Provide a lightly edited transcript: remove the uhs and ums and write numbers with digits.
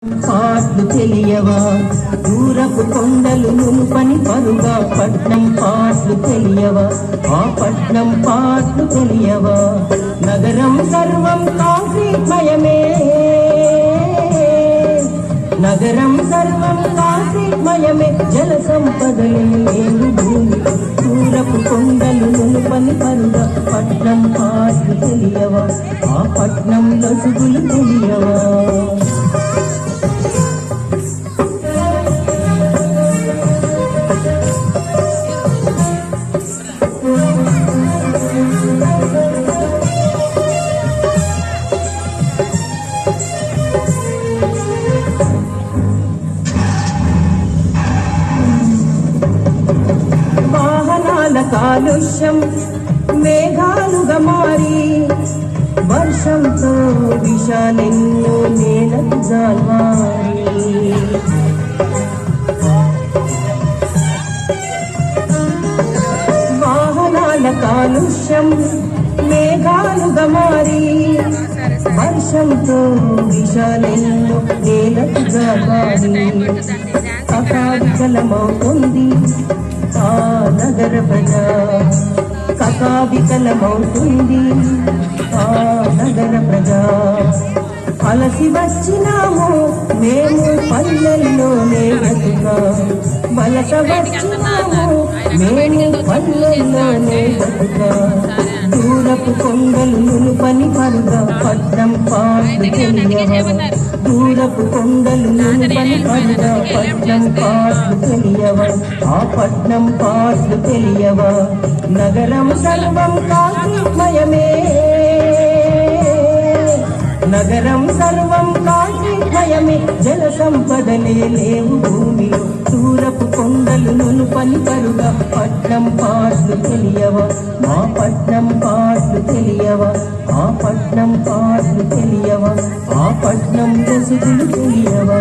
పాట్లు తెలియవా దూరపు కొండలు నునుపని పరుగా పట్నం పాట్లు తెలియవా ఆ పట్నం పాట్లు తెలియవా నగరం సర్వం కాంక్రీట్ మయమే నగరం సర్వం కాంక్రీట్ మయమే జల సంపదలే లేవు భూమి దూరపు కొండలు నునుపని పరుగా పట్నం పాట్లు తెలియవా ఆ పట్నం లొసుగులు తెలియవా కాలుష్యం మేఘాలుగా మారి వర్షంతో విషాలెన్నో నేలకు జాల్వారి వాహనాల కాలుష్యం మేఘాలుగా మారి వర్షంతో విషాలెన్నో నేలకు జాల్వారి అకావికలమవుతుంది ఆ నగర ప్రజా కకావికలమవుతుంది ఆ నగర ప్రజా అలసి వచ్చినాము మేము పల్లెల్లోనే బతుకా వలస వచ్చినాము మేము పల్లెల్లోనే బతుకా దూరపు కొండలు నునుపని పరుగా పట్నం పాట్లు తెలియవా దూరపు కొండలు నునుపని పరుగా పట్నం పాట్లు తెలియవా ఆ పట్నం పాట్లు తెలియవా నగరం సర్వం కాంక్రీట్మయమే నగరం సర్వం కాంక్రీట్మయమే జల సంపదలే లేవు భూమిలో దూరపు కొండలు నునుపని పరుగా పట్నం పాట్లు తెలియవా మా పట్నం పాట్లు తెలియవా ఆ పట్నం పాట్లు తెలియవా ఆ పట్నం లొసుగులు తెలియవా